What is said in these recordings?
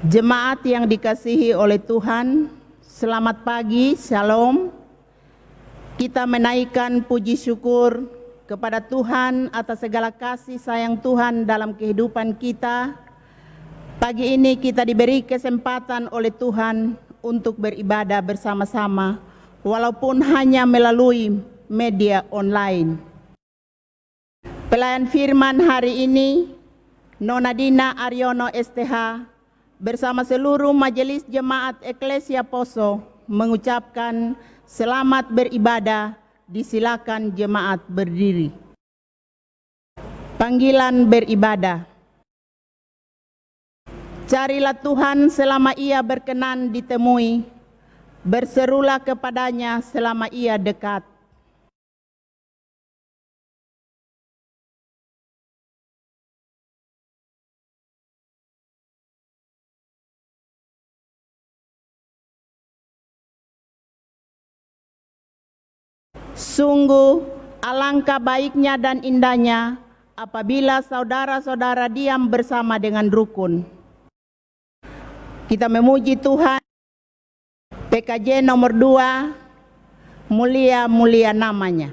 Jemaat yang dikasihi oleh Tuhan, selamat pagi, shalom. Kita menaikkan puji syukur kepada Tuhan atas segala kasih sayang Tuhan dalam kehidupan kita. Pagi ini kita diberi kesempatan oleh Tuhan untuk beribadah bersama-sama, walaupun hanya melalui media online. Pelayan firman hari ini, Nona Dina Aryono STH, bersama seluruh Majelis Jemaat Eklesia Poso mengucapkan selamat beribadah. Disilakan jemaat berdiri. Panggilan beribadah. Carilah Tuhan selama Ia berkenan ditemui, berserulah kepadanya selama Ia dekat. Sungguh alangkah baiknya dan indahnya apabila saudara-saudara diam bersama dengan rukun. Kita memuji Tuhan. PKJ nomor 2, mulia-mulia namanya.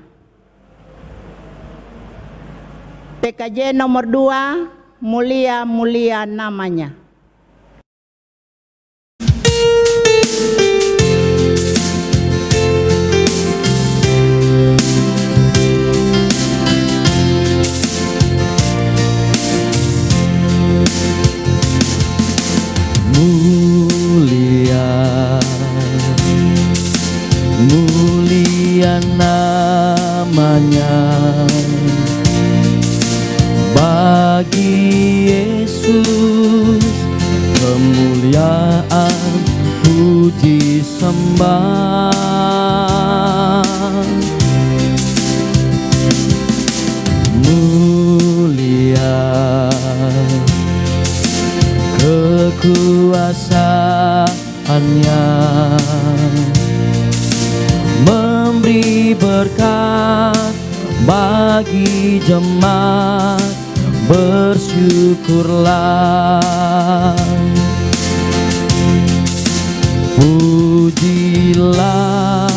PKJ nomor 2, mulia-mulia namanya. Mulia namanya bagi Yesus, kemuliaan puji sembah. Mulia kekuasaannya, memberi berkat bagi jemaat, bersyukurlah. Pujilah,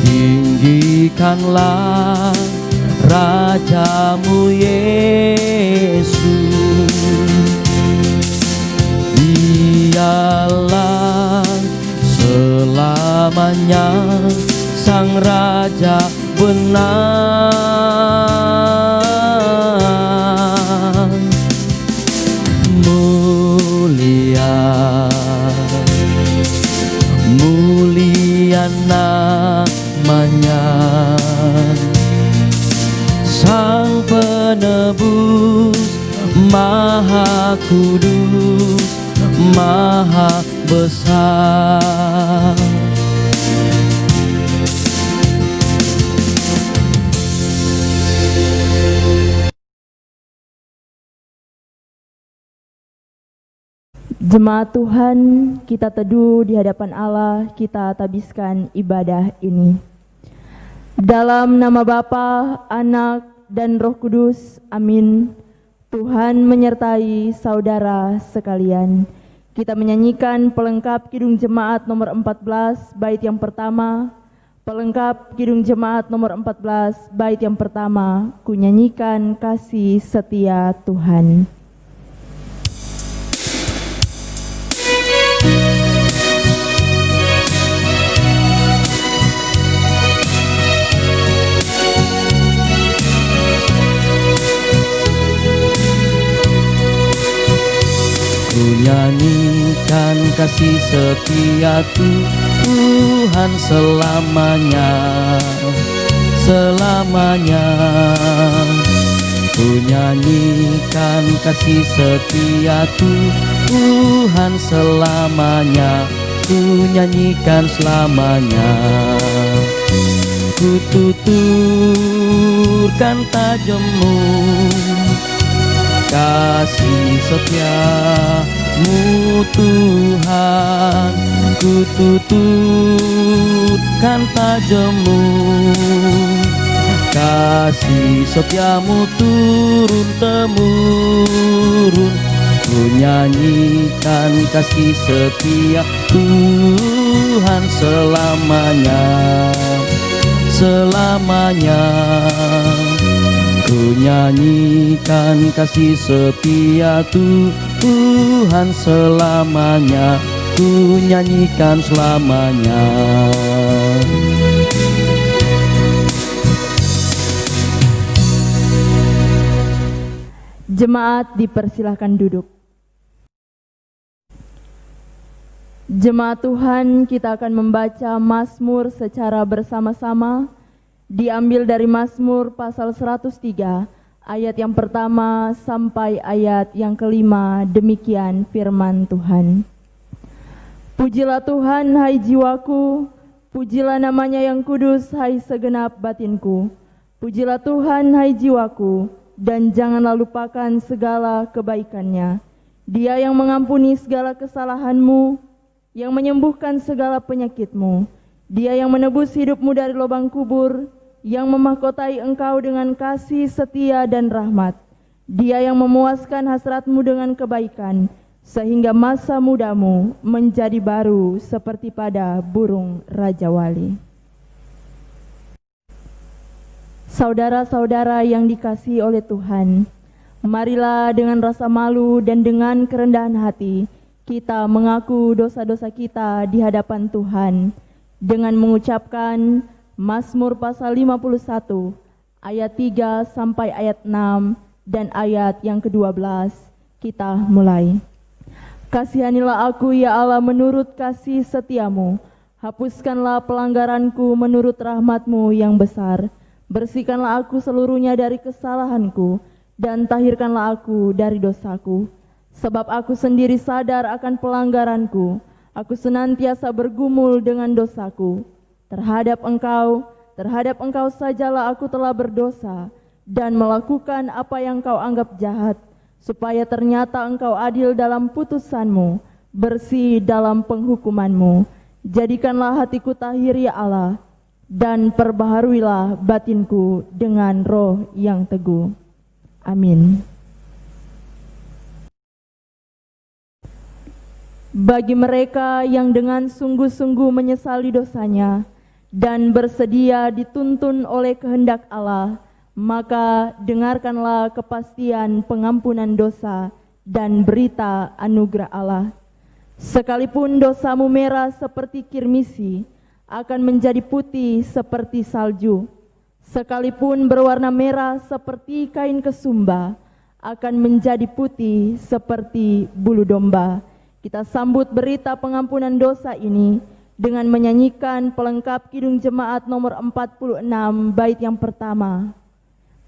tinggikanlah Rajamu Yesus. Dialah selamanya Sang Raja benar. Mulia, mulia namanya, Sang Penebus, Maha Kudus, Maha Besar. Jemaat Tuhan, kita teduh di hadapan Allah, kita tabiskan ibadah ini. Dalam nama Bapa, Anak, dan Roh Kudus, amin. Tuhan menyertai saudara sekalian. Kita menyanyikan pelengkap Kidung Jemaat nomor 14, bait yang pertama. Pelengkap Kidung Jemaat nomor 14, bait yang pertama, kunyanyikan kasih setia Tuhan. Nyanyikan kasih setia Tuhan selamanya, selamanya. Ku nyanyikan kasih setia Tuhan selamanya, ku nyanyikan selamanya. Ku tuturkan tajammu, kasih setiamu Tuhan, ku tuturkan tajammu, kasih setiamu turun temurun, Ku nyanyikan kasih setia Tuhan selamanya, selamanya. Ku nyanyikan kasih setia Tuhan selamanya, ku nyanyikan selamanya. Jemaat dipersilahkan duduk. Jemaat Tuhan, kita akan membaca Mazmur secara bersama-sama. Diambil dari Mazmur pasal 103, ayat yang pertama sampai ayat yang kelima. Demikian firman Tuhan. Pujilah Tuhan, hai jiwaku, pujilah namanya yang kudus, hai segenap batinku. Pujilah Tuhan, hai jiwaku, dan janganlah lupakan segala kebaikannya. Dia yang mengampuni segala kesalahanmu, yang menyembuhkan segala penyakitmu. Dia yang menebus hidupmu dari lubang kubur, yang memahkotai engkau dengan kasih setia dan rahmat. Dia yang memuaskan hasratmu dengan kebaikan, sehingga masa mudamu menjadi baru seperti pada burung rajawali. Saudara-saudara yang dikasihi oleh Tuhan, marilah dengan rasa malu dan dengan kerendahan hati kita mengaku dosa-dosa kita di hadapan Tuhan dengan mengucapkan Mazmur pasal 51 ayat 3 sampai ayat 6 dan ayat yang ke-12. Kita mulai. Kasihanilah aku ya Allah menurut kasih setiamu, hapuskanlah pelanggaranku menurut rahmatmu yang besar. Bersihkanlah aku seluruhnya dari kesalahanku, dan tahirkanlah aku dari dosaku. Sebab aku sendiri sadar akan pelanggaranku, aku senantiasa bergumul dengan dosaku. Terhadap engkau sajalah aku telah berdosa, dan melakukan apa yang kau anggap jahat, supaya ternyata engkau adil dalam putusanmu, bersih dalam penghukumanmu. Jadikanlah hatiku tahir ya Allah, dan perbaharuilah batinku dengan roh yang teguh. Amin. Bagi mereka yang dengan sungguh-sungguh menyesali dosanya dan bersedia dituntun oleh kehendak Allah, maka dengarkanlah kepastian pengampunan dosa dan berita anugerah Allah. Sekalipun dosamu merah seperti kirmisi, akan menjadi putih seperti salju. Sekalipun berwarna merah seperti kain kesumba, akan menjadi putih seperti bulu domba. Kita sambut berita pengampunan dosa ini dengan menyanyikan pelengkap Kidung Jemaat nomor 46 bait yang pertama.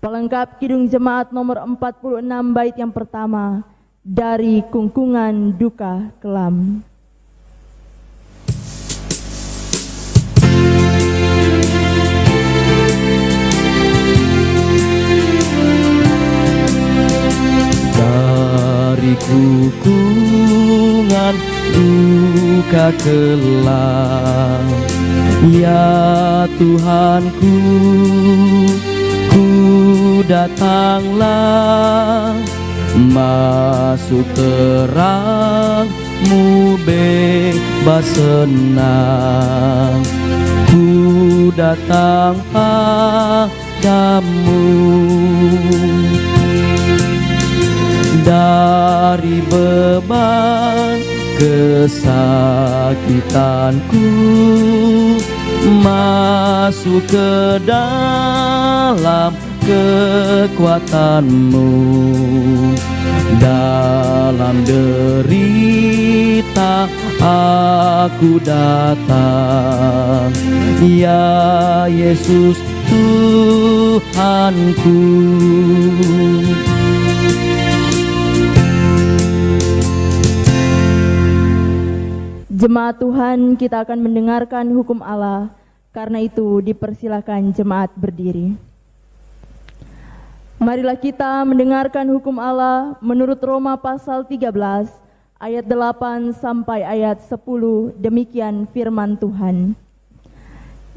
Pelengkap Kidung Jemaat nomor 46 bait yang pertama dari Kungkungan Duka Kelam. Dari kungkungan duka kelam, ya Tuhanku, ku datanglah, masuk terang-Mu bebas senang, ku datang padamu. Dari beban kesakitanku, masuk ke dalam kekuatan-Mu. Dalam derita aku datang, ya Yesus Tuhanku. Jemaat Tuhan, kita akan mendengarkan hukum Allah. Karena itu dipersilakan jemaat berdiri. Marilah kita mendengarkan hukum Allah menurut Roma pasal 13 ayat 8 sampai ayat 10. Demikian firman Tuhan.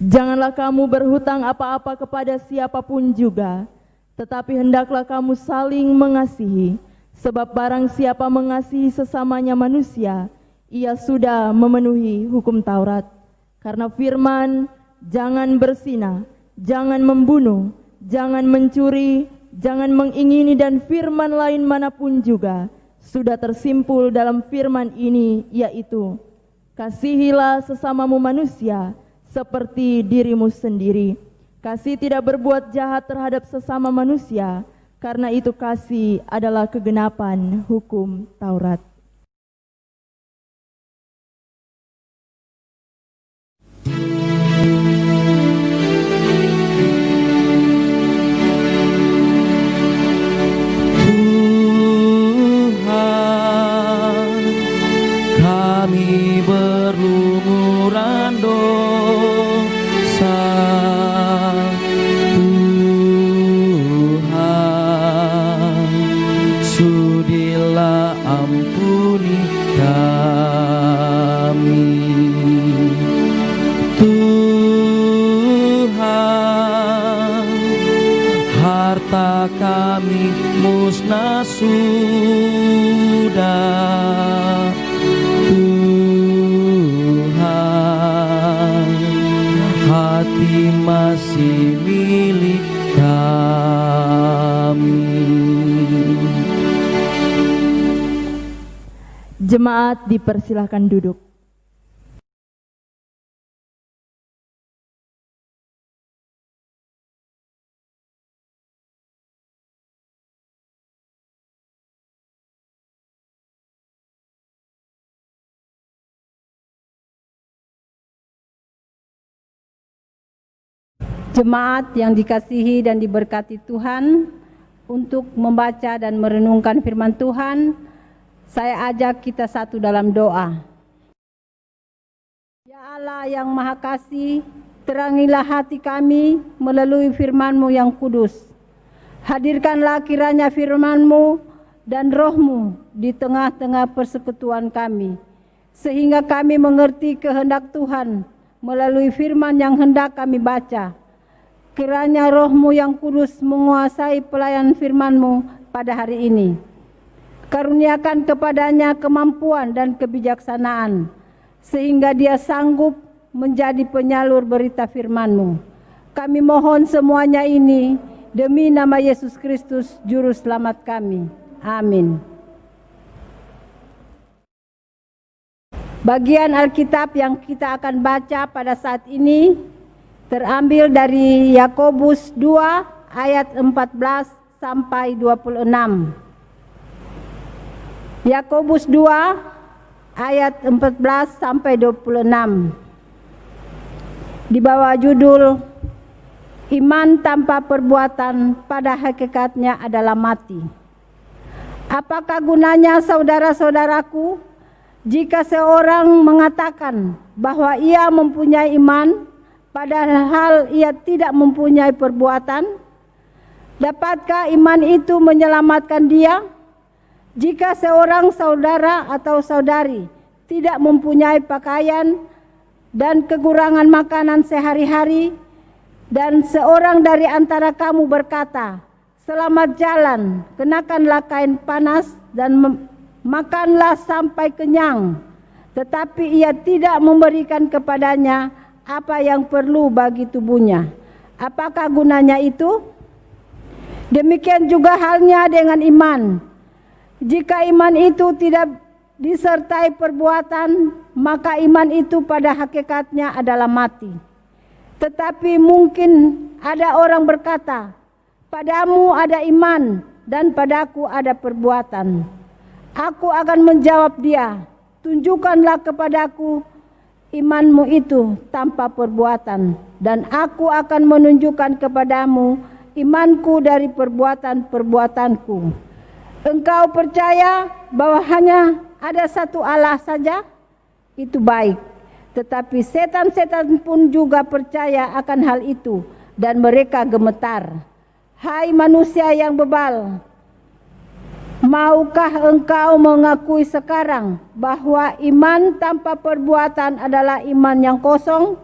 Janganlah kamu berhutang apa-apa kepada siapapun juga, tetapi hendaklah kamu saling mengasihi, Sebab barang siapa mengasihi sesamanya manusia, ia sudah memenuhi hukum Taurat. Karena firman, jangan berzina, jangan membunuh, jangan mencuri, jangan mengingini, dan firman lain manapun juga sudah tersimpul dalam firman ini, yaitu kasihilah sesamamu manusia seperti dirimu sendiri. Kasih tidak berbuat jahat terhadap sesama manusia, karena itu kasih adalah kegenapan hukum Taurat. Tuhan, kami berlumuran dosa. Tuhan, sudilah ampuni kami. Tuhan, harta kami musnah sudah. Tuhan, hati masih milik kami. Jemaat dipersilahkan duduk. Jemaat yang dikasihi dan diberkati Tuhan, untuk membaca dan merenungkan firman Tuhan, saya ajak kita satu dalam doa. Ya Allah yang Maha Kasih, terangilah hati kami melalui firman-Mu yang kudus. Hadirkanlah kiranya firman-Mu dan Roh-Mu di tengah-tengah persekutuan kami, sehingga kami mengerti kehendak Tuhan melalui firman yang hendak kami baca. Kiranya Roh-Mu yang kudus menguasai pelayan firman-Mu pada hari ini. Karuniakan kepadanya kemampuan dan kebijaksanaan, sehingga dia sanggup menjadi penyalur berita firman-Mu. Kami mohon semuanya ini demi nama Yesus Kristus, Juru Selamat kami. Amin. Bagian Alkitab yang kita akan baca pada saat ini terambil dari Yakobus 2 ayat 14 sampai 26. Yakobus 2 ayat 14 sampai 26. Di bawah judul Iman tanpa perbuatan pada hakikatnya adalah mati. Apakah gunanya saudara-saudaraku jika seorang mengatakan bahwa ia mempunyai iman padahal ia tidak mempunyai perbuatan? Dapatkah iman itu menyelamatkan dia? Jika seorang saudara atau saudari tidak mempunyai pakaian dan kekurangan makanan sehari-hari, dan seorang dari antara kamu berkata, "Selamat jalan, kenakanlah kain panas dan makanlah sampai kenyang," tetapi ia tidak memberikan kepadanya apa yang perlu bagi tubuhnya, apakah gunanya itu? Demikian juga halnya dengan iman. Jika iman itu tidak disertai perbuatan, maka iman itu pada hakikatnya adalah mati. Tetapi mungkin ada orang berkata, "Padamu ada iman dan padaku ada perbuatan." Aku akan menjawab dia, "Tunjukkanlah kepadaku imanmu itu tanpa perbuatan, dan aku akan menunjukkan kepadamu imanku dari perbuatan-perbuatanku." Engkau percaya bahwa hanya ada satu Allah saja? Itu baik. Tetapi setan-setan pun juga percaya akan hal itu, dan mereka gemetar. Hai manusia yang bebal, maukah engkau mengakui sekarang bahwa iman tanpa perbuatan adalah iman yang kosong?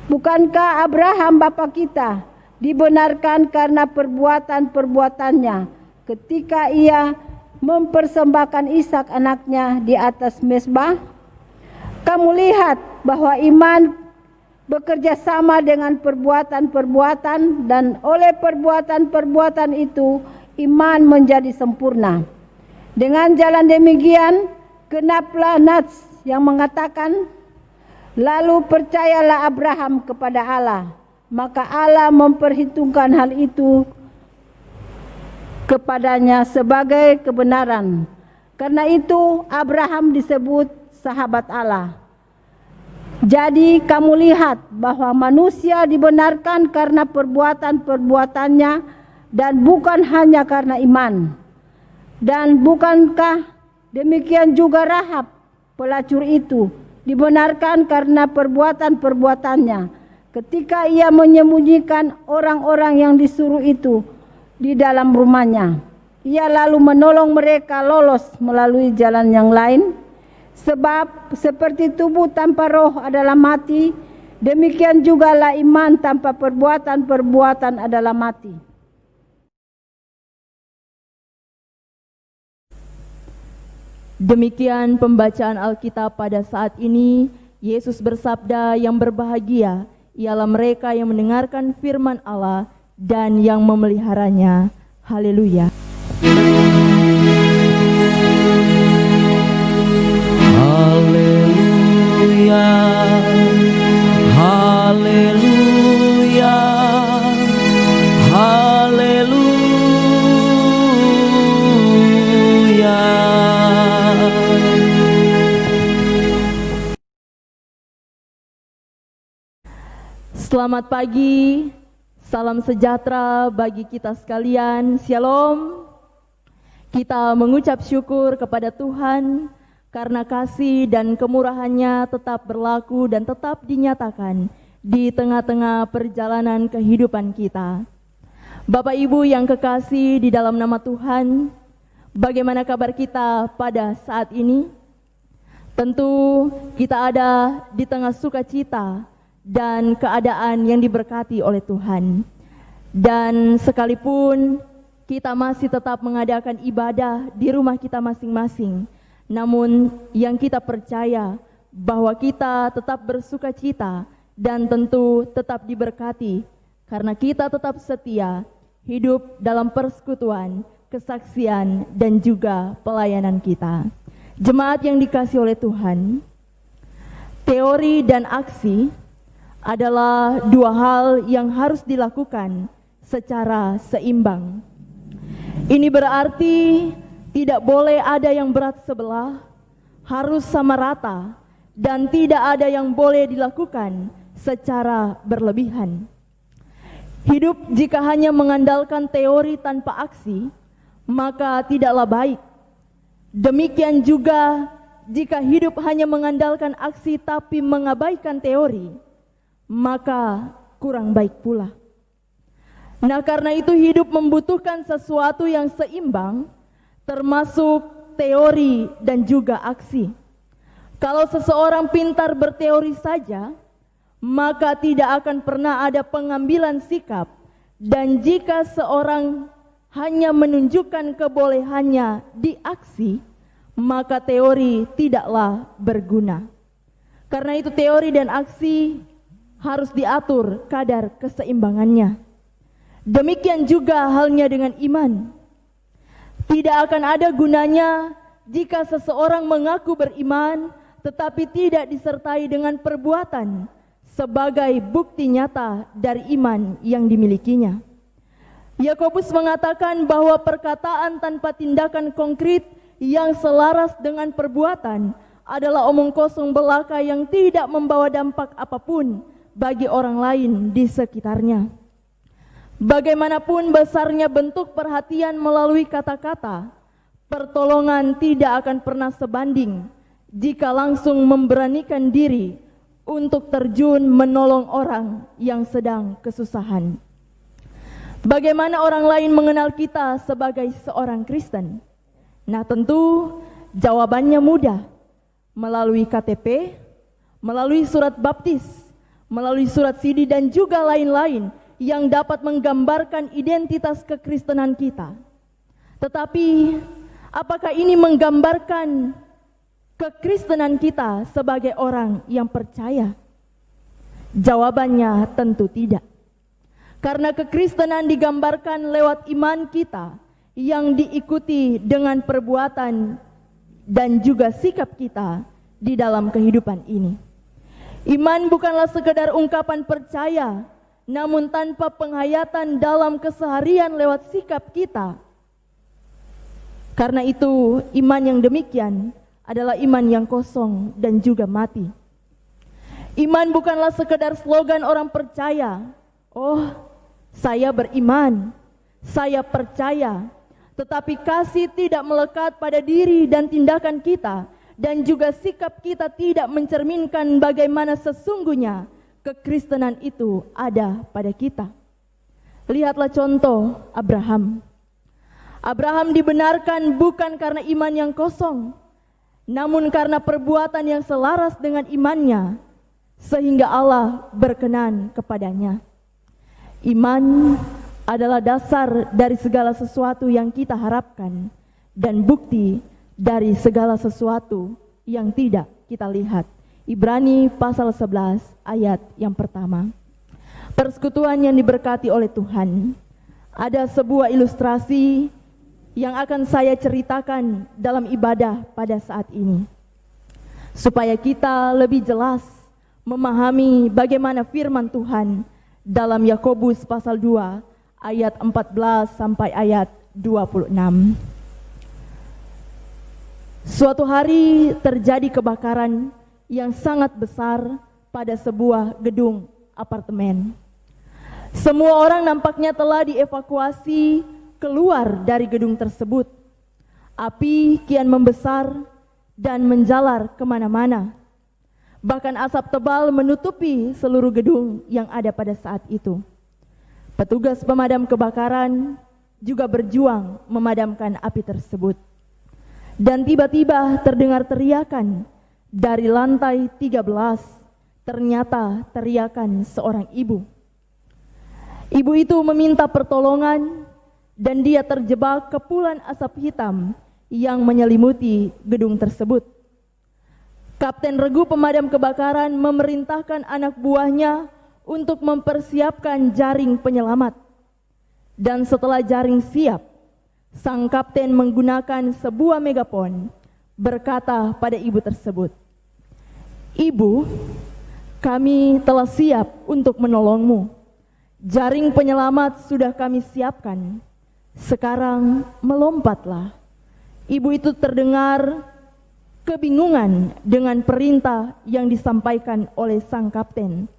Bukankah Abraham bapa kita dibenarkan karena perbuatan-perbuatannya ketika ia mempersembahkan Ishak anaknya di atas mezbah? Kamu lihat bahwa iman bekerja sama dengan perbuatan-perbuatan, dan oleh perbuatan-perbuatan itu iman menjadi sempurna. Dengan jalan demikian, genaplah nas yang mengatakan, lalu percayalah Abraham kepada Allah, maka Allah memperhitungkan hal itu kepadanya sebagai kebenaran. Karena itu Abraham disebut sahabat Allah. Jadi kamu lihat bahwa manusia dibenarkan karena perbuatan-perbuatannya dan bukan hanya karena iman. Dan bukankah demikian juga Rahab, pelacur itu, dibenarkan karena perbuatan-perbuatannya ketika ia menyembunyikan orang-orang yang disuruh itu di dalam rumahnya. Ia lalu menolong mereka lolos melalui jalan yang lain. Sebab seperti tubuh tanpa roh adalah mati, demikian jugalah iman tanpa perbuatan-perbuatan adalah mati. Demikian pembacaan Alkitab pada saat ini. Yesus bersabda, yang berbahagia ialah mereka yang mendengarkan firman Allah dan yang memeliharanya. Haleluya. Haleluya, haleluya, haleluya. Selamat pagi, salam sejahtera bagi kita sekalian. Shalom. Kita mengucap syukur kepada Tuhan karena kasih dan kemurahannya tetap berlaku dan tetap dinyatakan di tengah-tengah perjalanan kehidupan kita. Bapak Ibu yang kekasih di dalam nama Tuhan, bagaimana kabar kita pada saat ini? Tentu kita ada di tengah sukacita dan keadaan yang diberkati oleh Tuhan. Dan sekalipun kita masih tetap mengadakan ibadah di rumah kita masing-masing, namun yang kita percaya bahwa kita tetap bersukacita dan tentu tetap diberkati karena kita tetap setia hidup dalam persekutuan, kesaksian, dan juga pelayanan kita. Jemaat yang dikasihi oleh Tuhan, teori dan aksi adalah dua hal yang harus dilakukan secara seimbang. Ini berarti tidak boleh ada yang berat sebelah, harus sama rata, dan tidak ada yang boleh dilakukan secara berlebihan. Hidup jika hanya mengandalkan teori tanpa aksi, maka tidaklah baik. Demikian juga jika hidup hanya mengandalkan aksi tapi mengabaikan teori, maka kurang baik pula. Nah, karena itu hidup membutuhkan sesuatu yang seimbang, termasuk teori dan juga aksi. Kalau seseorang pintar berteori saja, maka tidak akan pernah ada pengambilan sikap. Dan jika seorang hanya menunjukkan kebolehannya di aksi, maka teori tidaklah berguna. Karena itu teori dan aksi harus diatur kadar keseimbangannya. Demikian juga halnya dengan iman. Tidak akan ada gunanya jika seseorang mengaku beriman tetapi tidak disertai dengan perbuatan sebagai bukti nyata dari iman yang dimilikinya. Yakobus mengatakan bahwa perkataan tanpa tindakan konkret yang selaras dengan perbuatan adalah omong kosong belaka yang tidak membawa dampak apapun bagi orang lain di sekitarnya. Bagaimanapun besarnya bentuk perhatian melalui kata-kata, pertolongan tidak akan pernah sebanding jika langsung memberanikan diri untuk terjun menolong orang yang sedang kesusahan. Bagaimana orang lain mengenal kita sebagai seorang Kristen? Nah, tentu jawabannya mudah. Melalui KTP, melalui surat baptis, melalui surat sidi dan juga lain-lain yang dapat menggambarkan identitas kekristenan kita. Tetapi Apakah ini menggambarkan kekristenan kita sebagai orang yang percaya? Jawabannya tentu tidak. Karena kekristenan digambarkan lewat iman kita yang diikuti dengan perbuatan dan juga sikap kita di dalam kehidupan ini. Iman bukanlah sekedar ungkapan percaya, namun tanpa penghayatan dalam keseharian lewat sikap kita. Karena itu, iman yang demikian adalah iman yang kosong dan juga mati. Iman bukanlah sekedar slogan orang percaya. Oh, saya beriman, saya percaya. Tetapi kasih tidak melekat pada diri dan tindakan kita, dan juga sikap kita tidak mencerminkan bagaimana sesungguhnya kekristenan itu ada pada kita. Lihatlah contoh Abraham. Abraham dibenarkan bukan karena iman yang kosong, namun karena perbuatan yang selaras dengan imannya, sehingga Allah berkenan kepadanya. Iman adalah dasar dari segala sesuatu yang kita harapkan dan bukti dari segala sesuatu yang tidak kita lihat. Ibrani pasal 11 ayat yang pertama. Persekutuan yang diberkati oleh Tuhan. Ada sebuah ilustrasi yang akan saya ceritakan dalam ibadah pada saat ini, supaya kita lebih jelas memahami bagaimana firman Tuhan dalam Yakobus pasal 2 ayat 14 sampai ayat 26. Suatu hari terjadi kebakaran yang sangat besar pada sebuah gedung apartemen. Semua orang nampaknya telah dievakuasi keluar dari gedung tersebut. Api kian membesar dan menjalar kemana-mana. Bahkan asap tebal menutupi seluruh gedung yang ada pada saat itu. Petugas pemadam kebakaran juga berjuang memadamkan api tersebut. Dan tiba-tiba terdengar teriakan dari lantai 13. Ternyata teriakan seorang ibu. Ibu itu meminta pertolongan dan dia terjebak kepulan asap hitam yang menyelimuti gedung tersebut. Kapten regu pemadam kebakaran memerintahkan anak buahnya untuk mempersiapkan jaring penyelamat. Dan setelah jaring siap, sang kapten menggunakan sebuah megafon berkata pada ibu tersebut, "Ibu, kami telah siap untuk menolongmu. Jaring penyelamat sudah kami siapkan. Sekarang melompatlah." Ibu itu terdengar kebingungan dengan perintah yang disampaikan oleh sang kapten.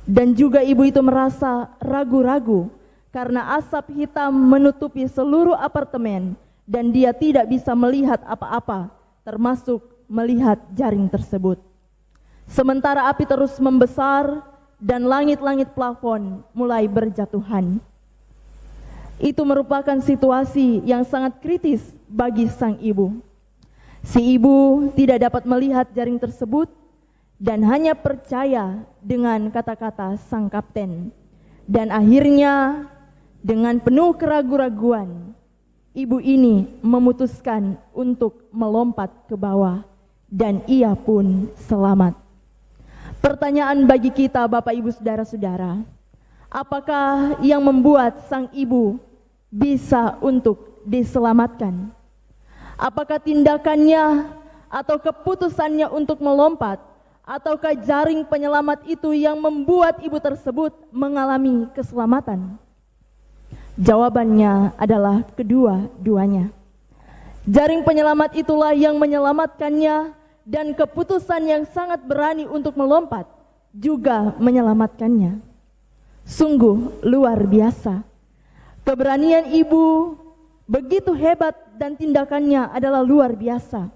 Dan juga ibu itu merasa ragu-ragu karena asap hitam menutupi seluruh apartemen dan dia tidak bisa melihat apa-apa, termasuk melihat jaring tersebut. Sementara api terus membesar dan langit-langit plafon mulai berjatuhan. Itu merupakan situasi yang sangat kritis bagi sang ibu. Si ibu tidak dapat melihat jaring tersebut dan hanya percaya dengan kata-kata sang kapten. Dan akhirnya dengan penuh keraguan-raguan, ibu ini memutuskan untuk melompat ke bawah dan ia pun selamat. Pertanyaan bagi kita Bapak Ibu Saudara-saudara, apakah yang membuat sang ibu bisa untuk diselamatkan? Apakah tindakannya atau keputusannya untuk melompat, ataukah jaring penyelamat itu yang membuat ibu tersebut mengalami keselamatan? Jawabannya adalah kedua-duanya. Jaring penyelamat itulah yang menyelamatkannya dan keputusan yang sangat berani untuk melompat juga menyelamatkannya. Sungguh luar biasa. Keberanian ibu begitu hebat dan tindakannya adalah luar biasa.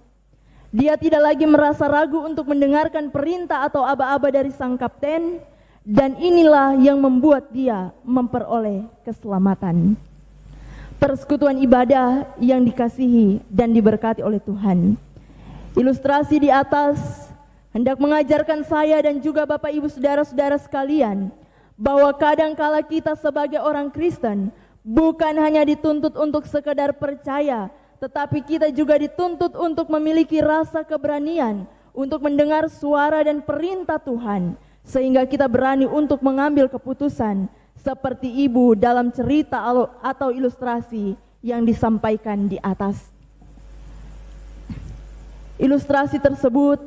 Dia tidak lagi merasa ragu untuk mendengarkan perintah atau aba-aba dari sang kapten, dan inilah yang membuat dia memperoleh keselamatan. Persekutuan ibadah yang dikasihi dan diberkati oleh Tuhan. Ilustrasi di atas hendak mengajarkan saya dan juga Bapak Ibu Saudara-saudara sekalian bahwa kadangkala kita sebagai orang Kristen bukan hanya dituntut untuk sekedar percaya, tetapi kita juga dituntut untuk memiliki rasa keberanian untuk mendengar suara dan perintah Tuhan, sehingga kita berani untuk mengambil keputusan seperti ibu dalam cerita atau ilustrasi yang disampaikan di atas. Ilustrasi tersebut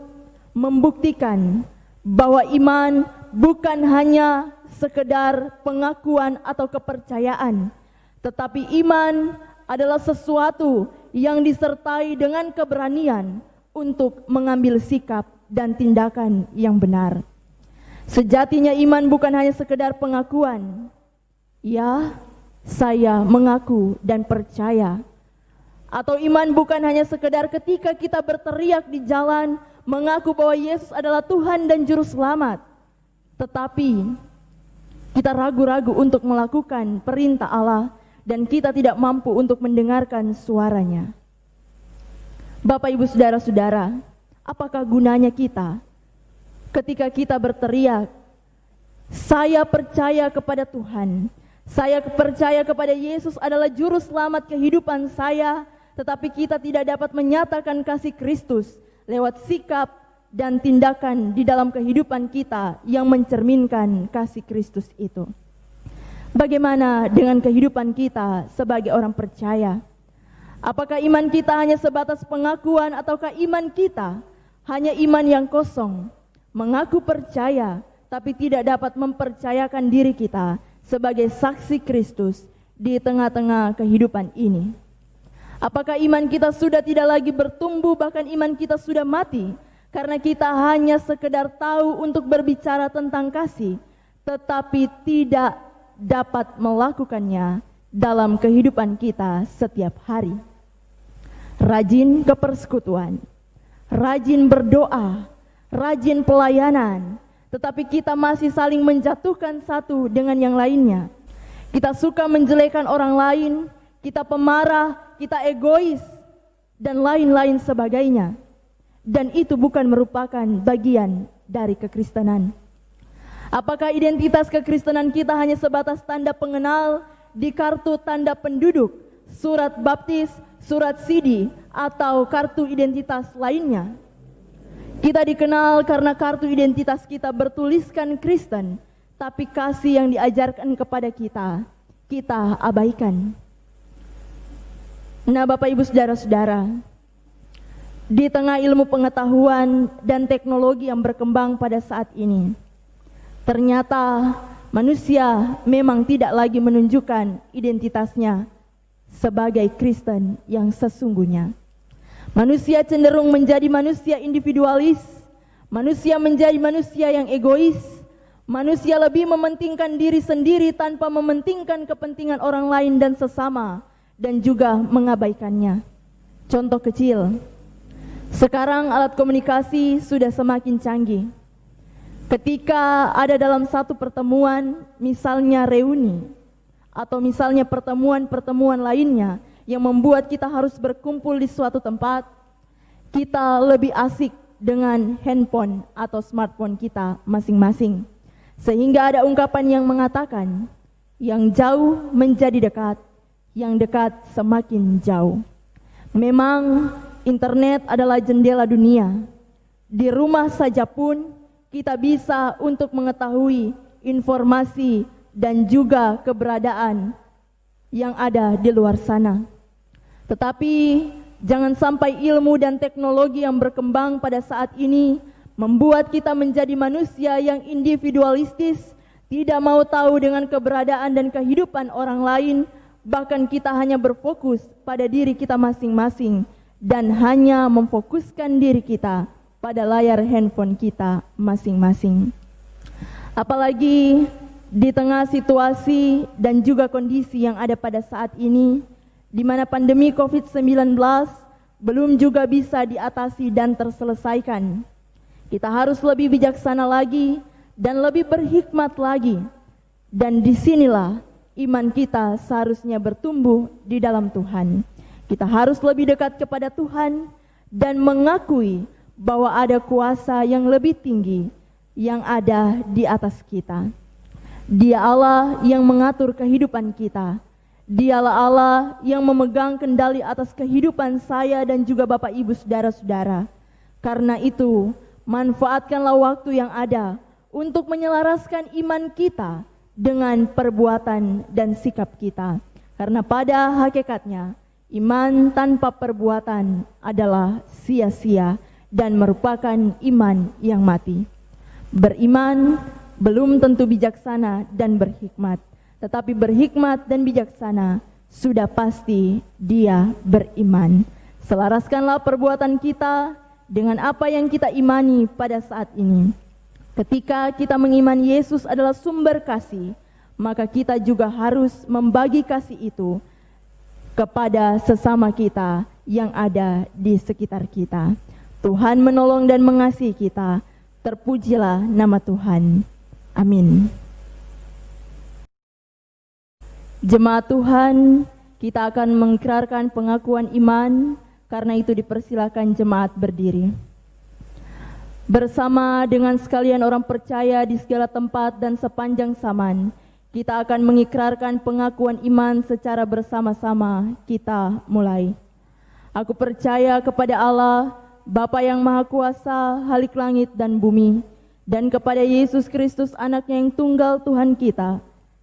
membuktikan bahwa iman bukan hanya sekedar pengakuan atau kepercayaan, tetapi iman adalah sesuatu yang disertai dengan keberanian untuk mengambil sikap dan tindakan yang benar. Sejatinya iman bukan hanya sekedar pengakuan. Ya, saya mengaku dan percaya. Atau iman bukan hanya sekedar ketika kita berteriak di jalan mengaku bahwa Yesus adalah Tuhan dan Juru Selamat, tetapi kita ragu-ragu untuk melakukan perintah Allah dan kita tidak mampu untuk mendengarkan suaranya. Bapak, Ibu, Saudara-saudara, apakah gunanya kita ketika kita berteriak, saya percaya kepada Tuhan, saya percaya kepada Yesus adalah Juru Selamat kehidupan saya, tetapi kita tidak dapat menyatakan kasih Kristus lewat sikap dan tindakan di dalam kehidupan kita yang mencerminkan kasih Kristus itu. Bagaimana dengan kehidupan kita sebagai orang percaya? Apakah iman kita hanya sebatas pengakuan ataukah iman kita hanya iman yang kosong, mengaku percaya tapi tidak dapat mempercayakan diri kita sebagai saksi Kristus di tengah-tengah kehidupan ini? Apakah iman kita sudah tidak lagi bertumbuh, bahkan iman kita sudah mati karena kita hanya sekedar tahu untuk berbicara tentang kasih tetapi tidak dapat melakukannya dalam kehidupan kita setiap hari? Rajin ke persekutuan, rajin berdoa, rajin pelayanan, tetapi kita masih saling menjatuhkan satu dengan yang lainnya. Kita suka menjelekan orang lain, kita pemarah, kita egois, dan lain-lain sebagainya. Dan itu bukan merupakan bagian dari kekristenan. Apakah identitas kekristenan kita hanya sebatas tanda pengenal di kartu tanda penduduk, surat baptis, surat sidi, atau kartu identitas lainnya? Kita dikenal karena kartu identitas kita bertuliskan Kristen, tapi kasih yang diajarkan kepada kita abaikan. Nah, Bapak, Ibu, Saudara-saudara, di tengah ilmu pengetahuan dan teknologi yang berkembang pada saat ini, ternyata manusia memang tidak lagi menunjukkan identitasnya sebagai Kristen yang sesungguhnya. Manusia cenderung menjadi manusia individualis, manusia menjadi manusia yang egois, manusia lebih mementingkan diri sendiri tanpa mementingkan kepentingan orang lain dan sesama, dan juga mengabaikannya. Contoh kecil, sekarang alat komunikasi sudah semakin canggih. Ketika ada dalam satu pertemuan, misalnya reuni, atau misalnya pertemuan-pertemuan lainnya yang membuat kita harus berkumpul di suatu tempat, kita lebih asik dengan handphone atau smartphone kita masing-masing. Sehingga ada ungkapan yang mengatakan, yang jauh menjadi dekat, yang dekat semakin jauh. Memang internet adalah jendela dunia. Di rumah saja pun kita bisa untuk mengetahui informasi dan juga keberadaan yang ada di luar sana. Tetapi jangan sampai ilmu dan teknologi yang berkembang pada saat ini membuat kita menjadi manusia yang individualistis, tidak mau tahu dengan keberadaan dan kehidupan orang lain, bahkan kita hanya berfokus pada diri kita masing-masing dan hanya memfokuskan diri kita pada layar handphone kita masing-masing. Apalagi di tengah situasi dan juga kondisi yang ada pada saat ini, di mana pandemi COVID-19 belum juga bisa diatasi dan terselesaikan. Kita harus lebih bijaksana lagi dan lebih berhikmat lagi. Dan disinilah iman kita seharusnya bertumbuh di dalam Tuhan. Kita harus lebih dekat kepada Tuhan dan mengakui bahwa ada kuasa yang lebih tinggi yang ada di atas kita. Dia Allah yang mengatur kehidupan kita. Dialah Allah yang memegang kendali atas kehidupan saya dan juga Bapak Ibu saudara-saudara. Karena itu, manfaatkanlah waktu yang ada untuk menyelaraskan iman kita dengan perbuatan dan sikap kita. Karena pada hakikatnya, iman tanpa perbuatan adalah sia-sia dan merupakan iman yang mati. Beriman belum tentu bijaksana dan berhikmat, tetapi berhikmat dan bijaksana sudah pasti dia beriman. Selaraskanlah perbuatan kita dengan apa yang kita imani pada saat ini. Ketika kita mengimani Yesus adalah sumber kasih, maka kita juga harus membagi kasih itu kepada sesama kita yang ada di sekitar kita. Tuhan menolong dan mengasihi kita. Terpujilah nama Tuhan. Amin. Jemaat Tuhan, kita akan mengikrarkan pengakuan iman, karena itu dipersilakan jemaat berdiri. Bersama dengan sekalian orang percaya di segala tempat dan sepanjang zaman, kita akan mengikrarkan pengakuan iman secara bersama-sama. Kita mulai. Aku percaya kepada Allah, Bapa yang Maha Kuasa, Halik langit dan bumi, dan kepada Yesus Kristus, anaknya yang tunggal Tuhan kita,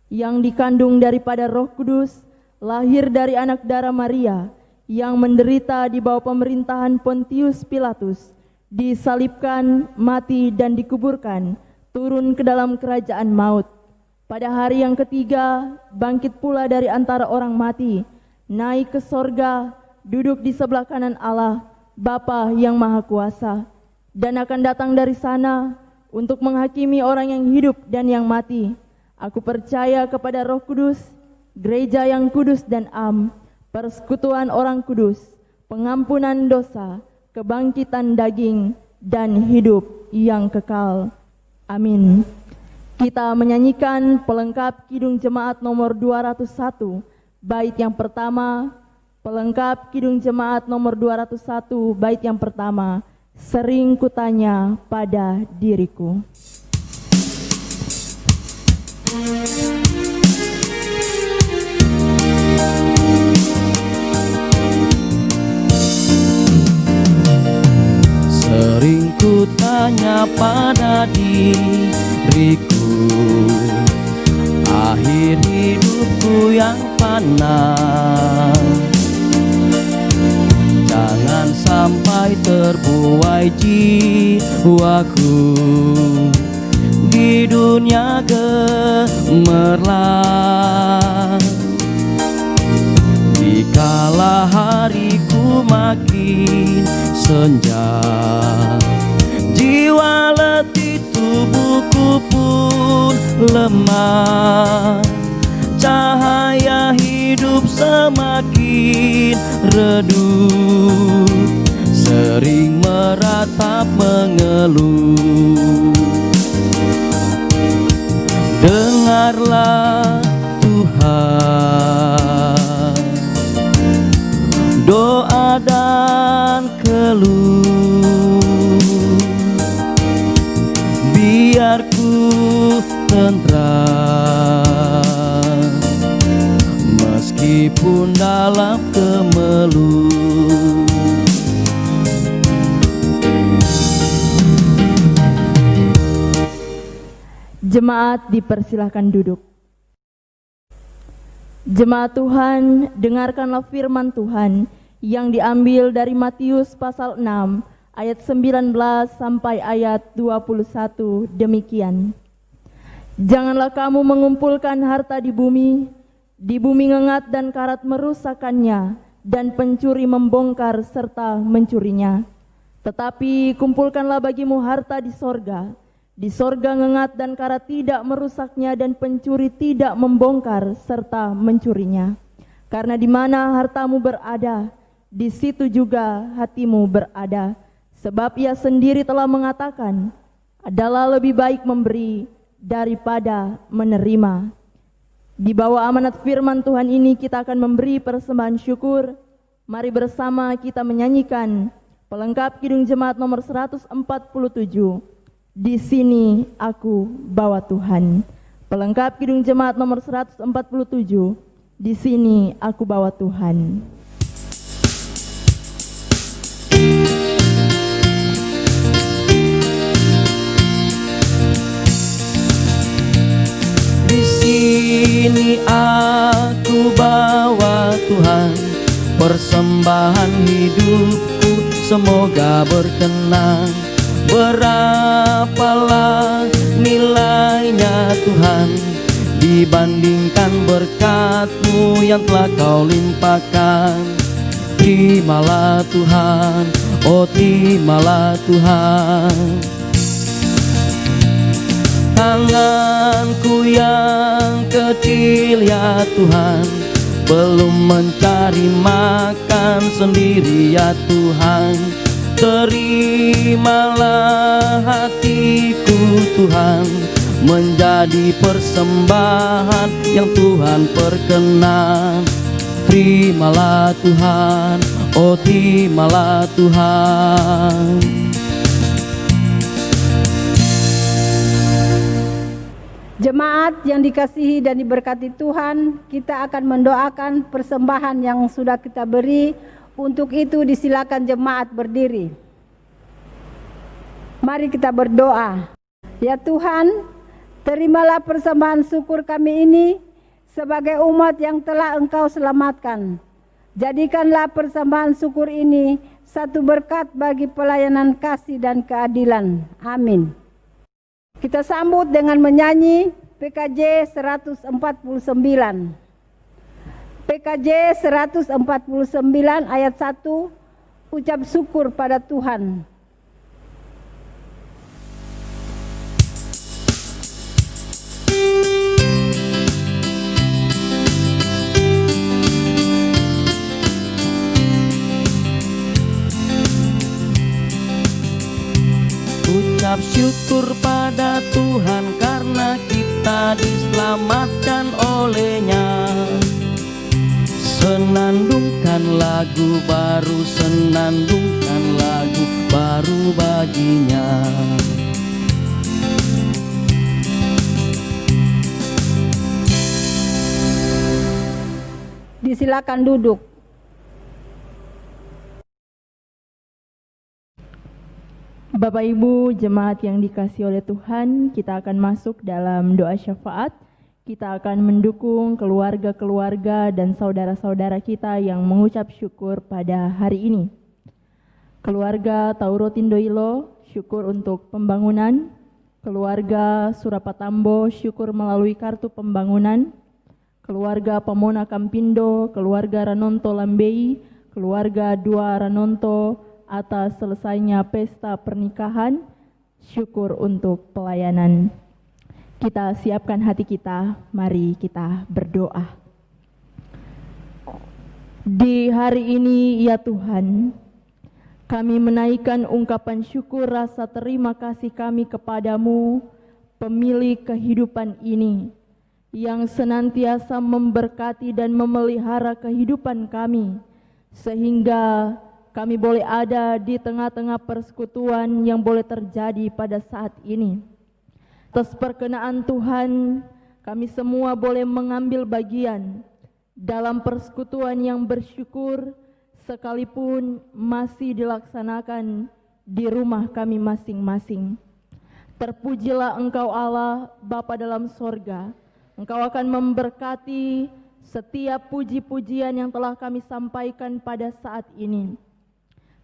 yang dikandung daripada Roh Kudus, lahir dari anak darah Maria, yang menderita di bawah pemerintahan Pontius Pilatus, disalibkan, mati dan dikuburkan, turun ke dalam kerajaan maut. Pada hari yang ketiga, bangkit pula dari antara orang mati, naik ke sorga, duduk di sebelah kanan Allah, Bapa yang Maha Kuasa, dan akan datang dari sana untuk menghakimi orang yang hidup dan yang mati. Aku percaya kepada Roh Kudus, gereja yang kudus dan am, persekutuan orang kudus, pengampunan dosa, kebangkitan daging, dan hidup yang kekal. Amin. Kita menyanyikan pelengkap Kidung Jemaat nomor 201, bait yang pertama. Pelengkap Kidung Jemaat nomor 201, bait yang pertama. Sering kutanya pada diriku. Sering kutanya pada diriku, akhir hidupku yang fana, jangan sampai terbuai jiwaku di dunia gemerlap. Dikala hariku makin senja, jiwa letih, tubuhku pun lemah, cahaya hidup semakin redup, sering meratap mengeluh. Dengarlah Tuhan doa dan keluh, biar ku tentram meskipun dalam kemelut. Jemaat dipersilahkan duduk. Jemaat Tuhan, dengarkanlah firman Tuhan yang diambil dari Matius pasal 6 ayat 19 sampai ayat 21 demikian. Janganlah kamu mengumpulkan harta di bumi ngengat dan karat merusakkannya, dan pencuri membongkar serta mencurinya. Tetapi kumpulkanlah bagimu harta di sorga. Di sorga ngengat dan karat tidak merusaknya, dan pencuri tidak membongkar serta mencurinya. Karena di mana hartamu berada, di situ juga hatimu berada. Sebab Ia sendiri telah mengatakan, adalah lebih baik memberi daripada menerima. Di bawah amanat firman Tuhan ini kita akan memberi persembahan syukur. Mari bersama kita menyanyikan pelengkap Kidung Jemaat nomor 147. Di sini aku bawa Tuhan. Pelengkap Kidung Jemaat nomor 147. Di sini aku bawa Tuhan. Di sini aku bawa Tuhan, persembahan hidupku semoga berkenan. Berapalah nilainya Tuhan dibandingkan berkat-Mu yang telah Kau limpahkan. Terimalah Tuhan, oh terimalah Tuhan. Tanganku yang kecil ya Tuhan, belum mencari makan sendiri ya Tuhan. Terimalah hatiku Tuhan, menjadi persembahan yang Tuhan perkenan. Terimalah Tuhan, oh terimalah Tuhan. Jemaat yang dikasihi dan diberkati Tuhan, kita akan mendoakan persembahan yang sudah kita beri. Untuk itu disilakan jemaat berdiri. Mari kita berdoa. Ya Tuhan, terimalah persembahan syukur kami ini sebagai umat yang telah Engkau selamatkan. Jadikanlah persembahan syukur ini satu berkat bagi pelayanan kasih dan keadilan. Amin. Kita sambut dengan menyanyi PKJ 149. PKJ 149 ayat 1, ucap syukur pada Tuhan. Ucap syukur pada Tuhan karena kita diselamatkan oleh-Nya. Senandungkan lagu baru, senandungkan lagu baru baginya. Disilakan duduk. Bapak Ibu jemaat yang dikasihi oleh Tuhan, kita akan masuk dalam doa syafaat. Kita akan mendukung keluarga-keluarga dan saudara-saudara kita yang mengucap syukur pada hari ini. Keluarga Taurotindoilo, syukur untuk pembangunan. Keluarga Surapatambo, syukur melalui kartu pembangunan. Keluarga Pamona Kampindo, keluarga Ranonto Lambei, keluarga Dua Ranonto atas selesainya pesta pernikahan, syukur untuk pelayanan. Kita siapkan hati kita, mari kita berdoa. Di hari ini ya Tuhan, kami menaikkan ungkapan syukur rasa terima kasih kami kepadamu, pemilik kehidupan ini, yang senantiasa memberkati dan memelihara kehidupan kami, sehingga kami boleh ada di tengah-tengah persekutuan yang boleh terjadi pada saat ini. Atas perkenaan Tuhan, kami semua boleh mengambil bagian dalam persekutuan yang bersyukur, sekalipun masih dilaksanakan di rumah kami masing-masing. Terpujilah Engkau Allah, Bapa dalam sorga. Engkau akan memberkati setiap puji-pujian yang telah kami sampaikan pada saat ini.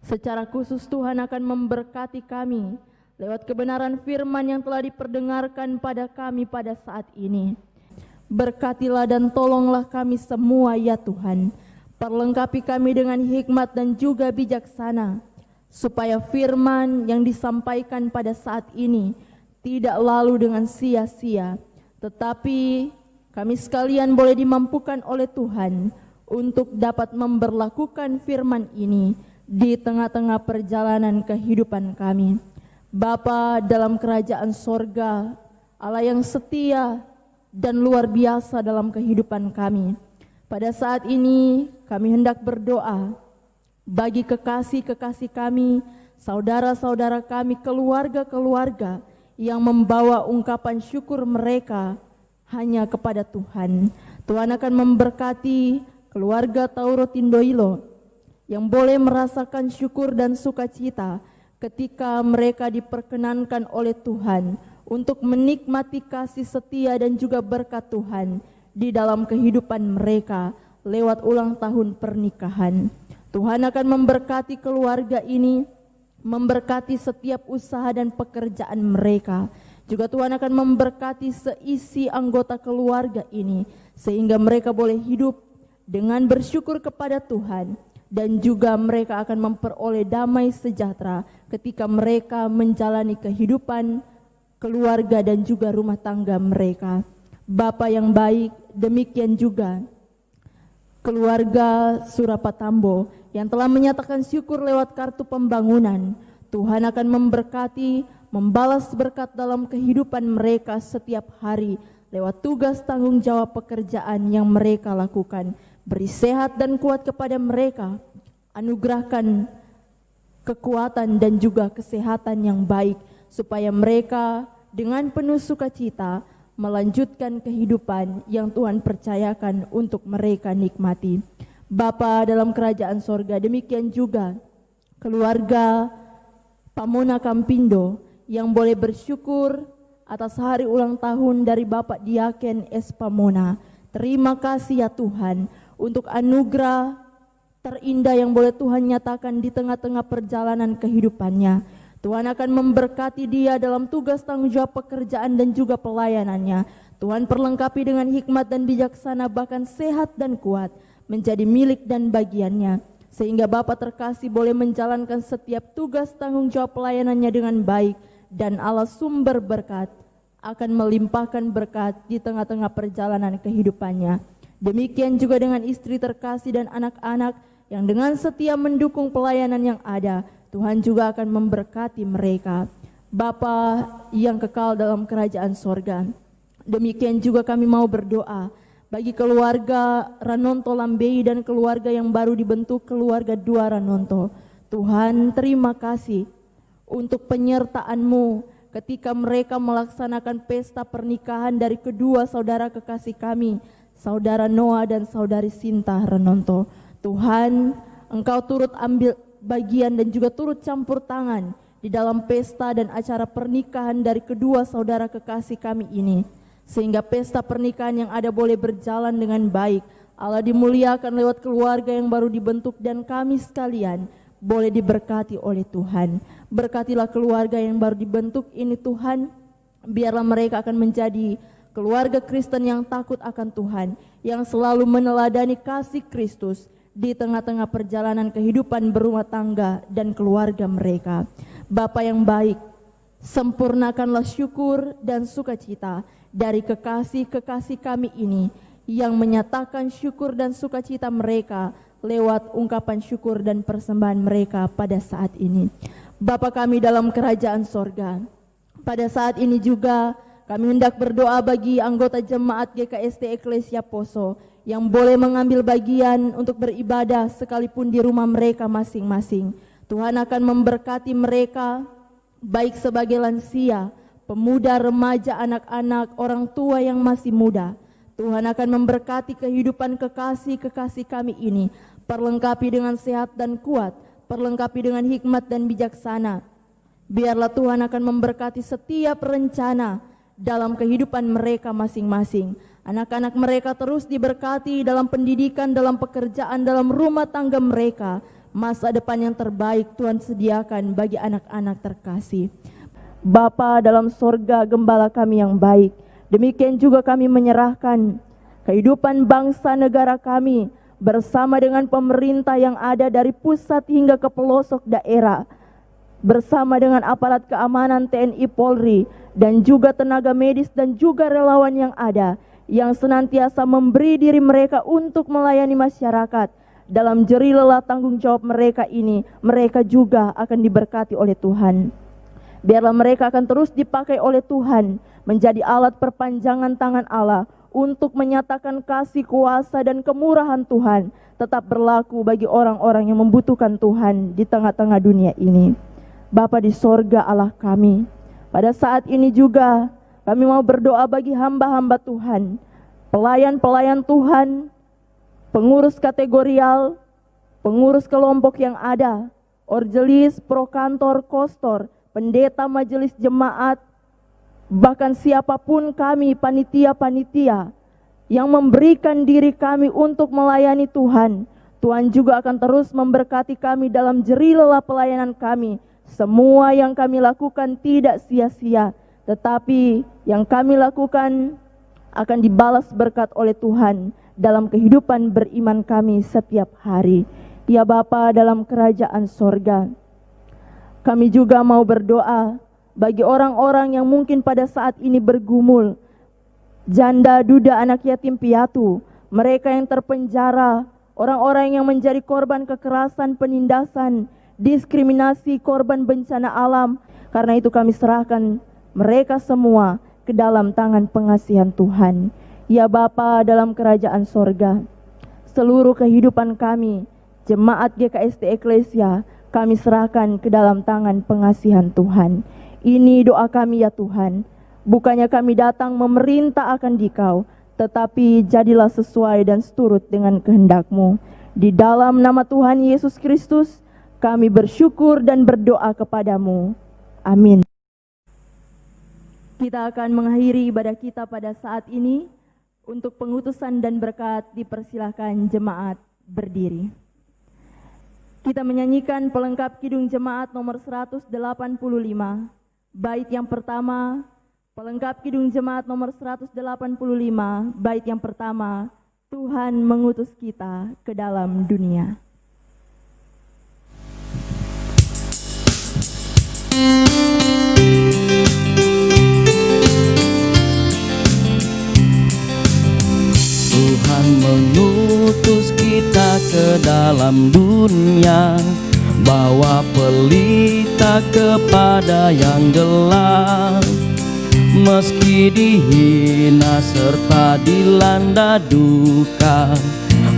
Secara khusus Tuhan akan memberkati kami lewat kebenaran firman yang telah diperdengarkan pada kami pada saat ini. Berkatilah dan tolonglah kami semua ya Tuhan. Perlengkapi kami dengan hikmat dan juga bijaksana, supaya firman yang disampaikan pada saat ini tidak lalu dengan sia-sia, tetapi kami sekalian boleh dimampukan oleh Tuhan untuk dapat memberlakukan firman ini di tengah-tengah perjalanan kehidupan kami. Bapa dalam kerajaan sorga, Allah yang setia dan luar biasa dalam kehidupan kami. Pada saat ini kami hendak berdoa bagi kekasih-kekasih kami, saudara-saudara kami, keluarga-keluarga yang membawa ungkapan syukur mereka hanya kepada Tuhan. Tuhan akan memberkati keluarga Tauro Tindoilo yang boleh merasakan syukur dan sukacita ketika mereka diperkenankan oleh Tuhan untuk menikmati kasih setia dan juga berkat Tuhan di dalam kehidupan mereka lewat ulang tahun pernikahan. Tuhan akan memberkati keluarga ini, memberkati setiap usaha dan pekerjaan mereka. Juga Tuhan akan memberkati seisi anggota keluarga ini sehingga mereka boleh hidup dengan bersyukur kepada Tuhan, dan juga mereka akan memperoleh damai sejahtera ketika mereka menjalani kehidupan keluarga dan juga rumah tangga mereka. Bapa yang baik, demikian juga keluarga Surapatambo yang telah menyatakan syukur lewat kartu pembangunan. Tuhan akan memberkati, membalas berkat dalam kehidupan mereka setiap hari lewat tugas tanggung jawab pekerjaan yang mereka lakukan. Beri sehat dan kuat kepada mereka, anugerahkan kekuatan dan juga kesehatan yang baik, supaya mereka dengan penuh sukacita melanjutkan kehidupan yang Tuhan percayakan untuk mereka nikmati. Bapa dalam kerajaan sorga, demikian juga keluarga Pamona Kampindo yang boleh bersyukur atas hari ulang tahun dari Bapak Diaken S. Pamona. Terima kasih ya Tuhan untuk anugerah terindah yang boleh Tuhan nyatakan di tengah-tengah perjalanan kehidupannya. Tuhan akan memberkati dia dalam tugas tanggung jawab pekerjaan dan juga pelayanannya. Tuhan perlengkapi dengan hikmat dan bijaksana, bahkan sehat dan kuat menjadi milik dan bagiannya, sehingga Bapa terkasih boleh menjalankan setiap tugas tanggung jawab pelayanannya dengan baik, dan Allah sumber berkat akan melimpahkan berkat di tengah-tengah perjalanan kehidupannya. Demikian juga dengan istri terkasih dan anak-anak yang dengan setia mendukung pelayanan yang ada. Tuhan juga akan memberkati mereka. Bapa yang kekal dalam kerajaan sorga, demikian juga kami mau berdoa bagi keluarga Ranonto Lambei dan keluarga yang baru dibentuk, keluarga Dua Ranonto. Tuhan, terima kasih untuk penyertaan-Mu ketika mereka melaksanakan pesta pernikahan dari kedua saudara kekasih kami, Saudara Noah dan Saudari Sinta Ranonto. Tuhan, Engkau turut ambil bagian dan juga turut campur tangan di dalam pesta dan acara pernikahan dari kedua saudara kekasih kami ini, sehingga pesta pernikahan yang ada boleh berjalan dengan baik. Allah dimuliakan lewat keluarga yang baru dibentuk, dan kami sekalian boleh diberkati oleh Tuhan. Berkatilah keluarga yang baru dibentuk ini Tuhan, biarlah mereka akan menjadi keluarga Kristen yang takut akan Tuhan, yang selalu meneladani kasih Kristus di tengah-tengah perjalanan kehidupan berumah tangga dan keluarga mereka. Bapa yang baik, sempurnakanlah syukur dan sukacita dari kekasih-kekasih kami ini yang menyatakan syukur dan sukacita mereka lewat ungkapan syukur dan persembahan mereka pada saat ini. Bapa kami dalam kerajaan sorga, pada saat ini juga kami hendak berdoa bagi anggota jemaat GKST Eklesia Poso yang boleh mengambil bagian untuk beribadah sekalipun di rumah mereka masing-masing. Tuhan akan memberkati mereka baik sebagai lansia, pemuda, remaja, anak-anak, orang tua yang masih muda. Tuhan akan memberkati kehidupan kekasih-kekasih kami ini, perlengkapi dengan sehat dan kuat, perlengkapi dengan hikmat dan bijaksana. Biarlah Tuhan akan memberkati setiap rencana dalam kehidupan mereka masing-masing. Anak-anak mereka terus diberkati dalam pendidikan, dalam pekerjaan, dalam rumah tangga mereka. Masa depan yang terbaik Tuhan sediakan bagi anak-anak terkasih. Bapa dalam sorga, gembala kami yang baik, demikian juga kami menyerahkan kehidupan bangsa negara kami bersama dengan pemerintah yang ada dari pusat hingga ke pelosok daerah, bersama dengan aparat keamanan TNI Polri dan juga tenaga medis dan juga relawan yang ada, yang senantiasa memberi diri mereka untuk melayani masyarakat. Dalam jeri lelah tanggung jawab mereka ini, mereka juga akan diberkati oleh Tuhan. Biarlah mereka akan terus dipakai oleh Tuhan menjadi alat perpanjangan tangan Allah untuk menyatakan kasih, kuasa, dan kemurahan Tuhan tetap berlaku bagi orang-orang yang membutuhkan Tuhan di tengah-tengah dunia ini. Bapa di sorga Allah kami, pada saat ini juga kami mau berdoa bagi hamba-hamba Tuhan pelayan-pelayan Tuhan, pengurus kategorial, pengurus kelompok yang ada, orjelis, prokantor, kostor, pendeta majelis jemaat, bahkan siapapun kami, panitia-panitia yang memberikan diri kami untuk melayani Tuhan. Tuhan juga akan terus memberkati kami dalam jerih lelah pelayanan kami. Semua yang kami lakukan tidak sia-sia, tetapi yang kami lakukan akan dibalas berkat oleh Tuhan dalam kehidupan beriman kami setiap hari. Ya Bapa dalam kerajaan sorga, kami juga mau berdoa bagi orang-orang yang mungkin pada saat ini bergumul, janda, duda, anak yatim piatu, mereka yang terpenjara, orang-orang yang menjadi korban kekerasan, penindasan, diskriminasi, korban bencana alam. Karena itu kami serahkan mereka semua ke dalam tangan pengasihan Tuhan. Ya Bapa dalam kerajaan sorga, seluruh kehidupan kami, jemaat GKST Eklesia, kami serahkan ke dalam tangan pengasihan Tuhan. Ini doa kami ya Tuhan. Bukannya kami datang memerintah akan Dikau, tetapi jadilah sesuai dan seturut dengan kehendak-Mu. Di dalam nama Tuhan Yesus Kristus, kami bersyukur dan berdoa kepadamu. Amin. Kita akan mengakhiri ibadah kita pada saat ini. Untuk pengutusan dan berkat dipersilahkan jemaat berdiri. Kita menyanyikan pelengkap Kidung Jemaat nomor 185. Bait yang pertama, pelengkap Kidung Jemaat nomor 185, bait yang pertama, Tuhan mengutus kita ke dalam dunia. Tuhan mengutus kita ke dalam dunia, bawa pelita kepada yang gelap. Meski dihina serta dilanda duka,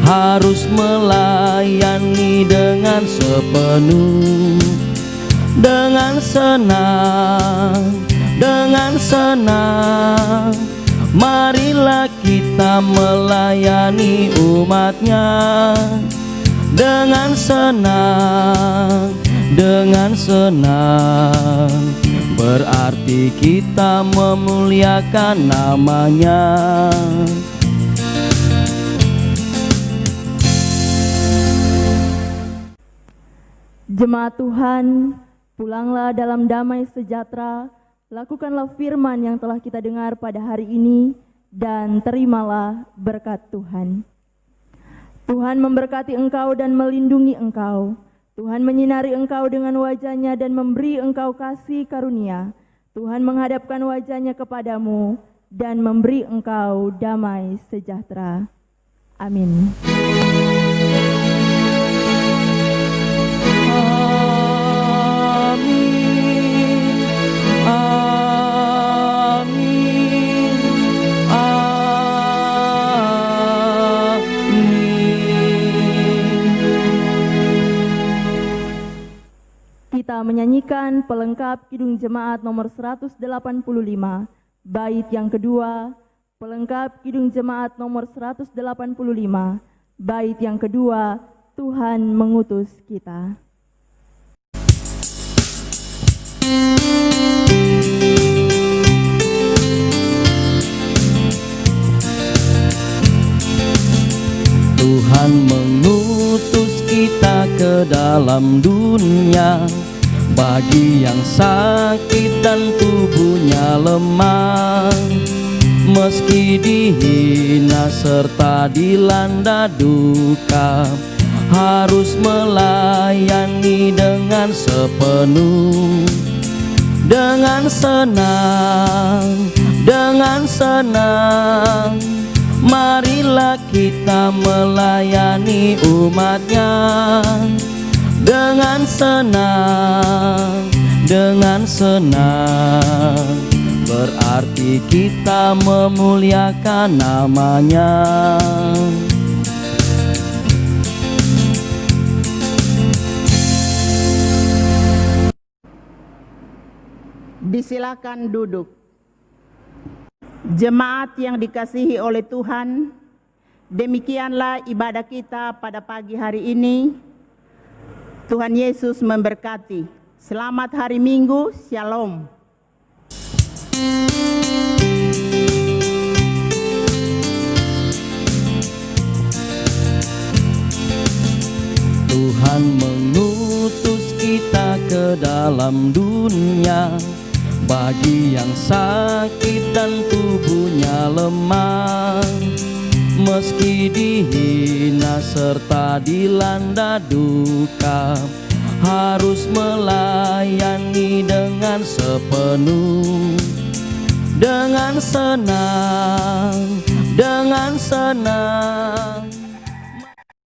harus melayani dengan sepenuh, dengan senang. Marilah kita melayani umat-Nya dengan senang, berarti kita memuliakan nama-Nya. Jemaat Tuhan, pulanglah dalam damai sejahtera. Lakukanlah firman yang telah kita dengar pada hari ini dan terimalah berkat Tuhan. Tuhan memberkati engkau dan melindungi engkau. Tuhan menyinari engkau dengan wajah-Nya dan memberi engkau kasih karunia. Tuhan menghadapkan wajah-Nya kepadamu dan memberi engkau damai sejahtera. Amin. Kita menyanyikan pelengkap Kidung Jemaat nomor 185, bait yang kedua, pelengkap Kidung Jemaat nomor 185, bait yang kedua, Tuhan mengutus kita. Tuhan mengutus kita ke dalam dunia, bagi yang sakit dan tubuhnya lemah. Meski dihina serta dilanda duka, harus melayani dengan sepenuh, dengan senang. Marilah kita melayani umat-Nya dengan senang, berarti kita memuliakan nama-Nya. Disilakan duduk. Jemaat yang dikasihi oleh Tuhan, demikianlah ibadah kita pada pagi hari ini. Tuhan Yesus memberkati. Selamat hari Minggu, Shalom. Tuhan mengutus kita ke dalam dunia, bagi yang sakit dan tubuhnya lemah, meski dihina serta dilanda duka, harus melayani dengan sepenuh, dengan senang, dengan senang.